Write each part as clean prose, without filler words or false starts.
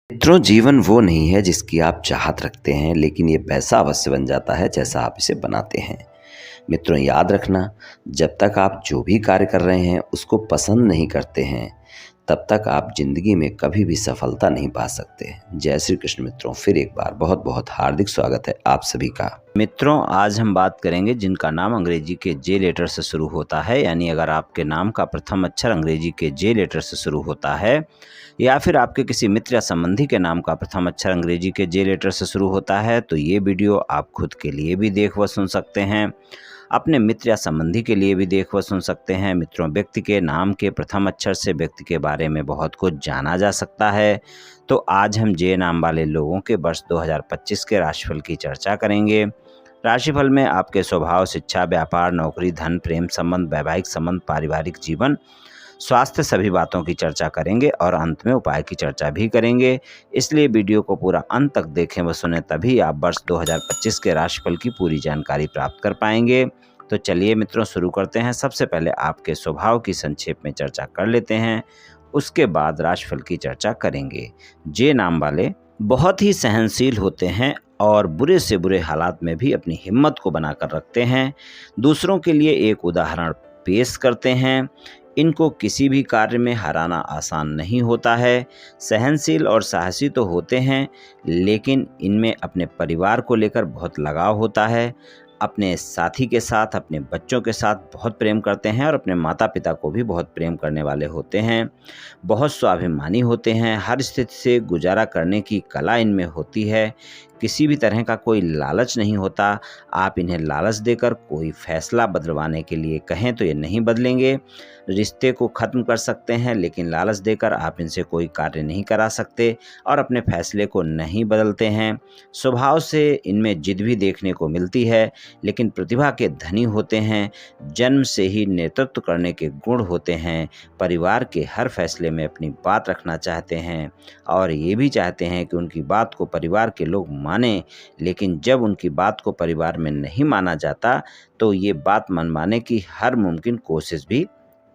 मित्रों, जीवन वो नहीं है जिसकी आप चाहत रखते हैं, लेकिन ये वैसा अवश्य बन जाता है जैसा आप इसे बनाते हैं। मित्रों, याद रखना, जब तक आप जो भी कार्य कर रहे हैं उसको पसंद नहीं करते हैं, तब तक आप ज़िंदगी में कभी भी सफलता नहीं पा सकते। जय श्री कृष्ण मित्रों, फिर एक बार बहुत बहुत हार्दिक स्वागत है आप सभी का। मित्रों, आज हम बात करेंगे जिनका नाम अंग्रेजी के जे लेटर से शुरू होता है, यानी अगर आपके नाम का प्रथम अक्षर अंग्रेजी के जे लेटर से शुरू होता है, या फिर आपके किसी मित्र या संबंधी के नाम का प्रथम अक्षर अंग्रेजी के जे लेटर से शुरू होता है, तो ये वीडियो आप खुद के लिए भी देख व सुन सकते हैं, अपने मित्र या संबंधी के लिए भी देख व सुन सकते हैं। मित्रों, व्यक्ति के नाम के प्रथम अक्षर से व्यक्ति के बारे में बहुत कुछ जाना जा सकता है। तो आज हम जे नाम वाले लोगों के वर्ष 2025 के राशिफल की चर्चा करेंगे। राशिफल में आपके स्वभाव, शिक्षा, व्यापार, नौकरी, धन, प्रेम संबंध, वैवाहिक संबंध, पारिवारिक जीवन, स्वास्थ्य, सभी बातों की चर्चा करेंगे और अंत में उपाय की चर्चा भी करेंगे। इसलिए वीडियो को पूरा अंत तक देखें व सुनें, तभी आप वर्ष 2025 के राशिफल की पूरी जानकारी प्राप्त कर पाएंगे। तो चलिए मित्रों, शुरू करते हैं। सबसे पहले आपके स्वभाव की संक्षेप में चर्चा कर लेते हैं, उसके बाद राशिफल की चर्चा करेंगे। जे नाम वाले बहुत ही सहनशील होते हैं और बुरे से बुरे हालात में भी अपनी हिम्मत को बनाकर रखते हैं। दूसरों के लिए एक उदाहरण पेश करते हैं। इनको किसी भी कार्य में हराना आसान नहीं होता है। सहनशील और साहसी तो होते हैं, लेकिन इनमें अपने परिवार को लेकर बहुत लगाव होता है। अपने साथी के साथ, अपने बच्चों के साथ बहुत प्रेम करते हैं और अपने माता पिता को भी बहुत प्रेम करने वाले होते हैं। बहुत स्वाभिमानी होते हैं। हर स्थिति से गुजारा करने की कला इनमें होती है। किसी भी तरह का कोई लालच नहीं होता। आप इन्हें लालच देकर कोई फैसला बदलवाने के लिए कहें तो ये नहीं बदलेंगे। रिश्ते को ख़त्म कर सकते हैं, लेकिन लालच देकर आप इनसे कोई कार्य नहीं करा सकते और अपने फैसले को नहीं बदलते हैं। स्वभाव से इनमें जिद भी देखने को मिलती है, लेकिन प्रतिभा के धनी होते हैं। जन्म से ही नेतृत्व करने के गुण होते हैं। परिवार के हर फैसले में अपनी बात रखना चाहते हैं और ये भी चाहते हैं कि उनकी बात को परिवार के लोग माने, लेकिन जब उनकी बात को परिवार में नहीं माना जाता तो ये बात मनवाने की हर मुमकिन कोशिश भी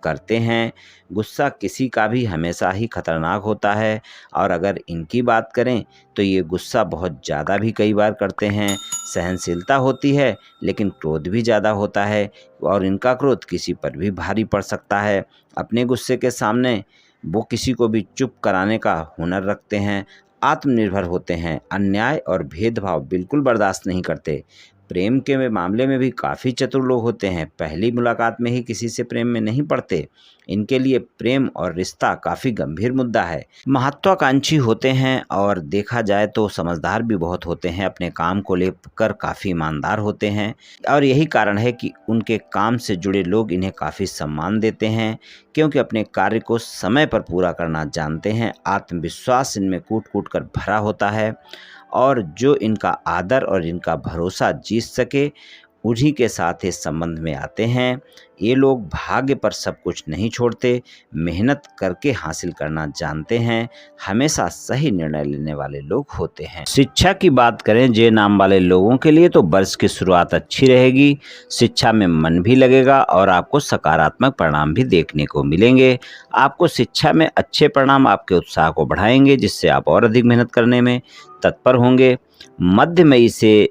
करते हैं। गुस्सा किसी का भी हमेशा ही खतरनाक होता है और अगर इनकी बात करें तो ये गुस्सा बहुत ज़्यादा भी कई बार करते हैं। सहनशीलता होती है, लेकिन क्रोध भी ज़्यादा होता है और इनका क्रोध किसी पर भी भारी पड़ सकता है। अपने गुस्से के सामने वो किसी को भी चुप कराने का हुनर रखते हैं। आत्मनिर्भर होते हैं। अन्याय और भेदभाव बिल्कुल बर्दाश्त नहीं करते। प्रेम के मामले में भी काफ़ी चतुर लोग होते हैं। पहली मुलाकात में ही किसी से प्रेम में नहीं पड़ते। इनके लिए प्रेम और रिश्ता काफ़ी गंभीर मुद्दा है। महत्वाकांक्षी होते हैं और देखा जाए तो समझदार भी बहुत होते हैं। अपने काम को लेकर काफ़ी ईमानदार होते हैं और यही कारण है कि उनके काम से जुड़े लोग इन्हें काफ़ी सम्मान देते हैं, क्योंकि अपने कार्य को समय पर पूरा करना जानते हैं। आत्मविश्वास इनमें कूट कूट कर भरा होता है और जो इनका आदर और इनका भरोसा जीत सके, उन्हीं के साथ इस संबंध में आते हैं। ये लोग भाग्य पर सब कुछ नहीं छोड़ते, मेहनत करके हासिल करना जानते हैं। हमेशा सही निर्णय लेने वाले लोग होते हैं। शिक्षा की बात करें जे नाम वाले लोगों के लिए, तो वर्ष की शुरुआत अच्छी रहेगी। शिक्षा में मन भी लगेगा और आपको सकारात्मक परिणाम भी देखने को मिलेंगे। आपको शिक्षा में अच्छे परिणाम आपके उत्साह को बढ़ाएंगे, जिससे आप और अधिक मेहनत करने में तत्पर होंगे। मध्य मई से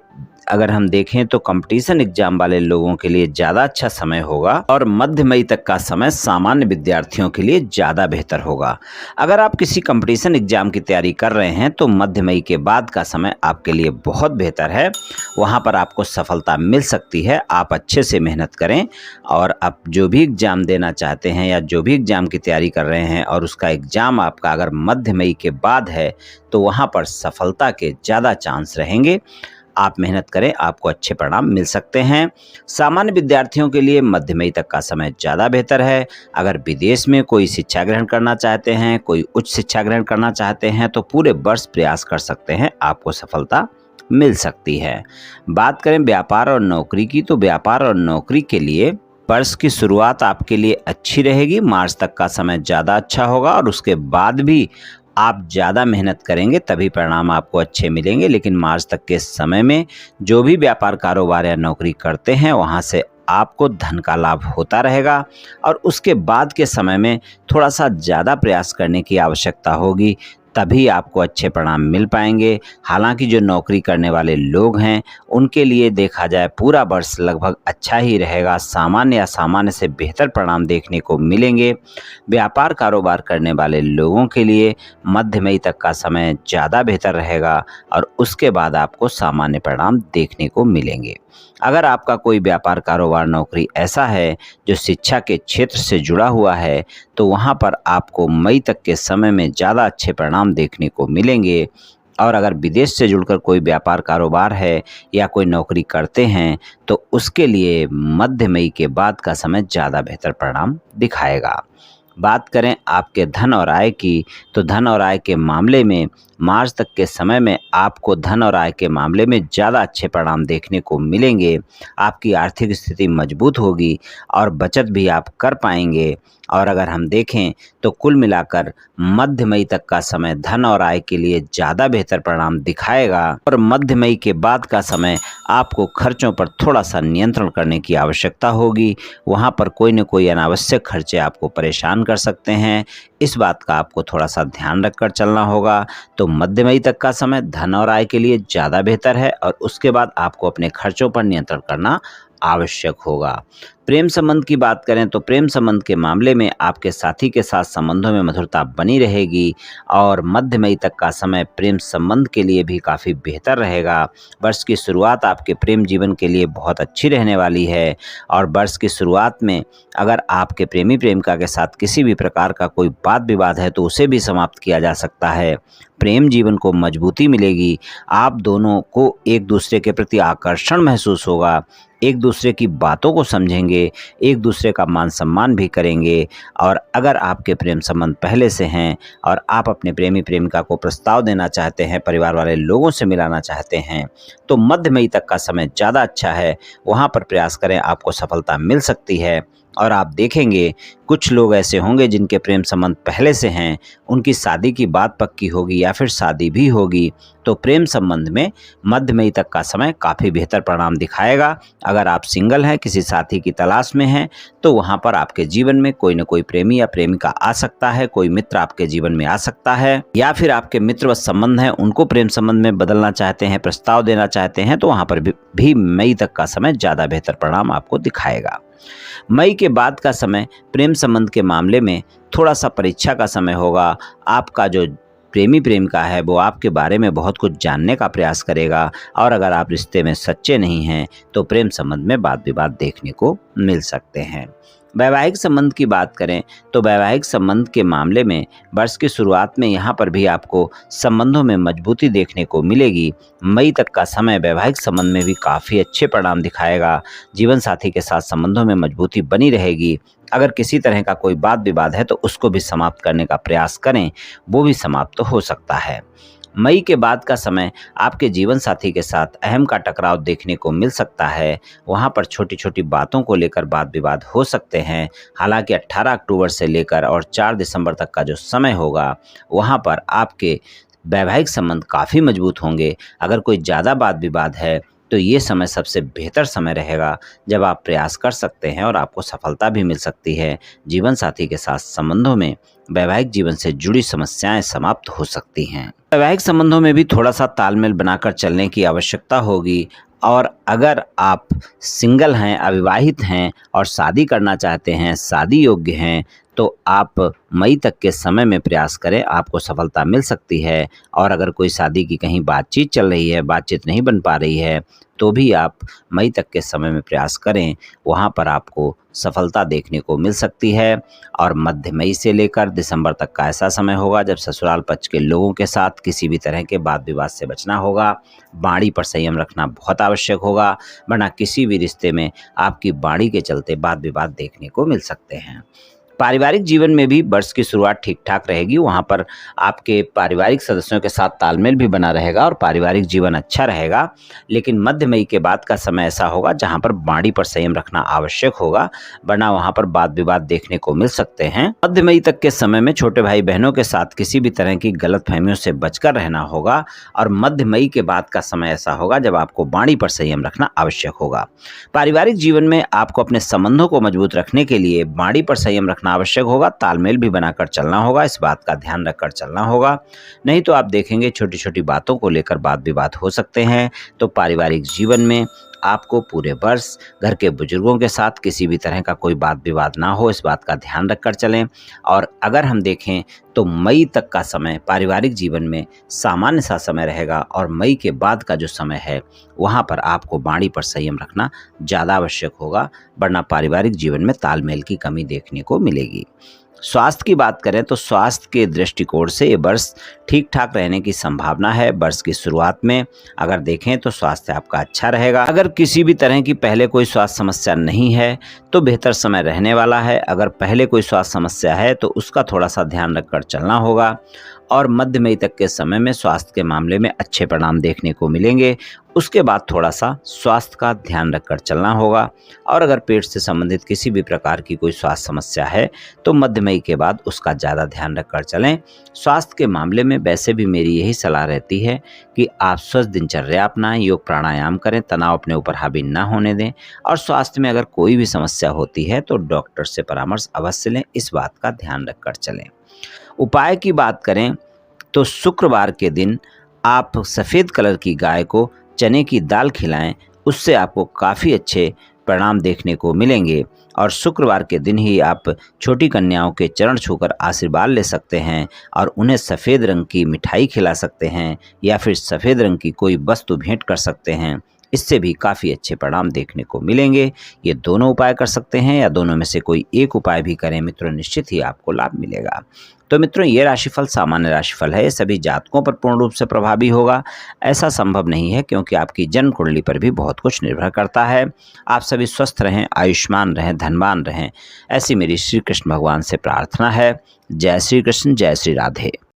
अगर हम देखें तो कंपटीशन एग्जाम वाले लोगों के लिए ज़्यादा अच्छा समय होगा और मध्य मई तक का समय सामान्य विद्यार्थियों के लिए ज़्यादा बेहतर होगा। अगर आप किसी कंपटीशन एग्जाम की तैयारी कर रहे हैं तो मध्य मई के बाद का समय आपके लिए बहुत बेहतर है। वहां पर आपको सफलता मिल सकती है। आप अच्छे से मेहनत करें और आप जो भी एग्ज़ाम देना चाहते हैं या जो भी एग्ज़ाम की तैयारी कर रहे हैं और उसका एग्ज़ाम आपका अगर मध्य मई के बाद है, तो वहाँ पर सफलता के ज़्यादा चांस रहेंगे। आप मेहनत करें, आपको अच्छे परिणाम मिल सकते हैं। सामान्य विद्यार्थियों के लिए मध्य मई तक का समय ज़्यादा बेहतर है। अगर विदेश में कोई शिक्षा ग्रहण करना चाहते हैं, कोई उच्च शिक्षा ग्रहण करना चाहते हैं, तो पूरे वर्ष प्रयास कर सकते हैं, आपको सफलता मिल सकती है। बात करें व्यापार और नौकरी की, तो व्यापार और नौकरी के लिए वर्ष की शुरुआत आपके लिए अच्छी रहेगी। मार्च तक का समय ज़्यादा अच्छा होगा और उसके बाद भी आप ज़्यादा मेहनत करेंगे तभी परिणाम आपको अच्छे मिलेंगे। लेकिन मार्च तक के समय में जो भी व्यापार, कारोबार या नौकरी करते हैं, वहाँ से आपको धन का लाभ होता रहेगा और उसके बाद के समय में थोड़ा सा ज़्यादा प्रयास करने की आवश्यकता होगी, तभी आपको अच्छे परिणाम मिल पाएंगे। हालांकि जो नौकरी करने वाले लोग हैं उनके लिए देखा जाए पूरा वर्ष लगभग अच्छा ही रहेगा, सामान्य या सामान्य से बेहतर परिणाम देखने को मिलेंगे। व्यापार कारोबार करने वाले लोगों के लिए मध्य मई तक का समय ज़्यादा बेहतर रहेगा और उसके बाद आपको सामान्य परिणाम देखने को मिलेंगे। अगर आपका कोई व्यापार कारोबार नौकरी ऐसा है जो शिक्षा के क्षेत्र से जुड़ा हुआ है तो वहाँ पर आपको मई तक के समय में ज़्यादा अच्छे परिणाम देखने को मिलेंगे। और अगर विदेश से जुड़कर कोई व्यापार कारोबार है या कोई नौकरी करते हैं तो उसके लिए मध्य मई के बाद का समय ज़्यादा बेहतर परिणाम दिखाएगा। बात करें आपके धन और आय की, तो धन और आय के मामले में मार्च तक के समय में आपको धन और आय के मामले में ज़्यादा अच्छे परिणाम देखने को मिलेंगे। आपकी आर्थिक स्थिति मजबूत होगी और बचत भी आप कर पाएंगे। और अगर हम देखें तो कुल मिलाकर मध्य मई तक का समय धन और आय के लिए ज़्यादा बेहतर परिणाम दिखाएगा। और मध्य मई के बाद का समय आपको खर्चों पर थोड़ा सा नियंत्रण करने की आवश्यकता होगी। वहाँ पर कोई न कोई अनावश्यक खर्चे आपको परेशान कर सकते हैं। इस बात का आपको थोड़ा सा ध्यान रखकर चलना होगा। तो मध्य मई तक का समय धन और आय के लिए ज़्यादा बेहतर है और उसके बाद आपको अपने खर्चों पर नियंत्रण करना आवश्यक होगा। प्रेम संबंध की बात करें तो प्रेम संबंध के मामले में आपके साथी के साथ संबंधों में मधुरता बनी रहेगी और मध्य मई तक का समय प्रेम संबंध के लिए भी काफ़ी बेहतर रहेगा। वर्ष की शुरुआत आपके प्रेम जीवन के लिए बहुत अच्छी रहने वाली है और वर्ष की शुरुआत में अगर आपके प्रेमी प्रेमिका के साथ किसी भी प्रकार का कोई वाद विवाद है तो उसे भी समाप्त किया जा सकता है। प्रेम जीवन को मजबूती मिलेगी। आप दोनों को एक दूसरे के प्रति आकर्षण महसूस होगा, एक दूसरे की बातों को समझेंगे, एक दूसरे का मान सम्मान भी करेंगे। और अगर आपके प्रेम संबंध पहले से हैं और आप अपने प्रेमी प्रेमिका को प्रस्ताव देना चाहते हैं, परिवार वाले लोगों से मिलाना चाहते हैं, तो मध्य मई तक का समय ज़्यादा अच्छा है। वहाँ पर प्रयास करें, आपको सफलता मिल सकती है। और आप देखेंगे कुछ लोग ऐसे होंगे जिनके प्रेम संबंध पहले से हैं, उनकी शादी की बात पक्की होगी या फिर शादी भी होगी। तो प्रेम संबंध में मध्य मई तक का समय काफ़ी बेहतर परिणाम दिखाएगा। अगर आप सिंगल हैं, किसी साथी की तलाश में हैं, तो वहाँ पर आपके जीवन में कोई न कोई प्रेमी या प्रेमिका आ सकता है, कोई मित्र आपके जीवन में आ सकता है, या फिर आपके मित्रवत संबंध हैं उनको प्रेम संबंध में बदलना चाहते हैं, प्रस्ताव देना चाहते हैं, तो वहाँ पर भी मई तक का समय ज़्यादा बेहतर परिणाम आपको दिखाएगा। मई के बाद का समय प्रेम संबंध के मामले में थोड़ा सा परीक्षा का समय होगा। आपका जो प्रेमी प्रेमिका है वो आपके बारे में बहुत कुछ जानने का प्रयास करेगा और अगर आप रिश्ते में सच्चे नहीं हैं तो प्रेम संबंध में वाद विवाद देखने को मिल सकते हैं। वैवाहिक संबंध की बात करें तो वैवाहिक संबंध के मामले में वर्ष की शुरुआत में यहाँ पर भी आपको संबंधों में मजबूती देखने को मिलेगी। मई तक का समय वैवाहिक संबंध में भी काफ़ी अच्छे परिणाम दिखाएगा। जीवन साथी के साथ संबंधों में मजबूती बनी रहेगी। अगर किसी तरह का कोई वाद विवाद है तो उसको भी समाप्त करने का प्रयास करें, वो भी समाप्त हो सकता है। मई के बाद का समय आपके जीवन साथी के साथ अहम का टकराव देखने को मिल सकता है। वहाँ पर छोटी छोटी बातों को लेकर वाद विवाद हो सकते हैं। हालांकि 18 अक्टूबर से लेकर और 4 दिसंबर तक का जो समय होगा वहाँ पर आपके वैवाहिक संबंध काफ़ी मजबूत होंगे। अगर कोई ज़्यादा वाद विवाद है तो ये समय सबसे बेहतर समय रहेगा जब आप प्रयास कर सकते हैं और आपको सफलता भी मिल सकती है। जीवन साथी के साथ संबंधों में वैवाहिक जीवन से जुड़ी समस्याएं समाप्त हो सकती हैं। वैवाहिक संबंधों में भी थोड़ा सा तालमेल बनाकर चलने की आवश्यकता होगी। और अगर आप सिंगल हैं, अविवाहित हैं और शादी करना चाहते हैं, शादी योग्य हैं, तो आप मई तक के समय में प्रयास करें, आपको सफलता मिल सकती है। और अगर कोई शादी की कहीं बातचीत चल रही है, बातचीत नहीं बन पा रही है, तो भी आप मई तक के समय में प्रयास करें, वहाँ पर आपको सफलता देखने को मिल सकती है। और मध्य मई से लेकर दिसंबर तक का ऐसा समय होगा जब ससुराल पक्ष के लोगों के साथ किसी भी तरह के वाद विवाद से बचना होगा। वाणी पर संयम रखना बहुत आवश्यक होगा, वरना किसी भी रिश्ते में आपकी वाणी के चलते वाद विवाद देखने को मिल सकते हैं। पारिवारिक जीवन में भी वर्ष की शुरुआत ठीक ठाक रहेगी। वहाँ पर आपके पारिवारिक सदस्यों के साथ तालमेल भी बना रहेगा और पारिवारिक जीवन अच्छा रहेगा। लेकिन मध्य मई के बाद का समय ऐसा होगा जहाँ पर वाणी पर संयम रखना आवश्यक होगा, वरना वहाँ पर वाद विवाद देखने को मिल सकते हैं। मध्य मई तक के समय में छोटे भाई बहनों के साथ किसी भी तरह की गलतफहमियों से बचकर रहना होगा। और मध्य मई के बाद का समय ऐसा होगा जब आपको वाणी पर संयम रखना आवश्यक होगा। पारिवारिक जीवन में आपको अपने संबंधों को मजबूत रखने के लिए वाणी पर संयम रखना रखना आवश्यक होगा, तालमेल भी बनाकर चलना होगा, इस बात का ध्यान रखकर चलना होगा। नहीं तो आप देखेंगे छोटी छोटी बातों को लेकर वाद विवाद हो सकते हैं। तो पारिवारिक जीवन में आपको पूरे वर्ष घर के बुजुर्गों के साथ किसी भी तरह का कोई वाद विवाद ना हो, इस बात का ध्यान रखकर चलें। और अगर हम देखें तो मई तक का समय पारिवारिक जीवन में सामान्य सा समय रहेगा, और मई के बाद का जो समय है वहाँ पर आपको वाणी पर संयम रखना ज़्यादा आवश्यक होगा, वरना पारिवारिक जीवन में तालमेल की कमी देखने को मिलेगी। स्वास्थ्य की बात करें तो स्वास्थ्य के दृष्टिकोण से ये वर्ष ठीक ठाक रहने की संभावना है। वर्ष की शुरुआत में अगर देखें तो स्वास्थ्य आपका अच्छा रहेगा। अगर किसी भी तरह की पहले कोई स्वास्थ्य समस्या नहीं है तो बेहतर समय रहने वाला है। अगर पहले कोई स्वास्थ्य समस्या है तो उसका थोड़ा सा ध्यान रखकर चलना होगा, और मध्य मई तक के समय में स्वास्थ्य के मामले में अच्छे परिणाम देखने को मिलेंगे। उसके बाद थोड़ा सा स्वास्थ्य का ध्यान रखकर चलना होगा। और अगर पेट से संबंधित किसी भी प्रकार की कोई स्वास्थ्य समस्या है तो मध्य मई के बाद उसका ज़्यादा ध्यान रखकर चलें। स्वास्थ्य के मामले में वैसे भी मेरी यही सलाह रहती है कि आप स्वस्थ दिनचर्या अपनाएं, योग प्राणायाम करें, तनाव अपने ऊपर हावी ना होने दें, और स्वास्थ्य में अगर कोई भी समस्या होती है तो डॉक्टर से परामर्श अवश्य लें, इस बात का ध्यान रखकर चलें। उपाय की बात करें तो शुक्रवार के दिन आप सफ़ेद कलर की गाय को चने की दाल खिलाएं, उससे आपको काफ़ी अच्छे परिणाम देखने को मिलेंगे। और शुक्रवार के दिन ही आप छोटी कन्याओं के चरण छूकर आशीर्वाद ले सकते हैं, और उन्हें सफ़ेद रंग की मिठाई खिला सकते हैं, या फिर सफ़ेद रंग की कोई वस्तु भेंट कर सकते हैं। इससे भी काफ़ी अच्छे परिणाम देखने को मिलेंगे। ये दोनों उपाय कर सकते हैं, या दोनों में से कोई एक उपाय भी करें मित्रों, निश्चित ही आपको लाभ मिलेगा। तो मित्रों, ये राशिफल सामान्य राशिफल है, ये सभी जातकों पर पूर्ण रूप से प्रभावी होगा ऐसा संभव नहीं है, क्योंकि आपकी जन्म कुंडली पर भी बहुत कुछ निर्भर करता है। आप सभी स्वस्थ रहें, आयुष्मान रहें, धनवान रहें, ऐसी मेरी श्री कृष्ण भगवान से प्रार्थना है। जय श्री कृष्ण, जय श्री राधे।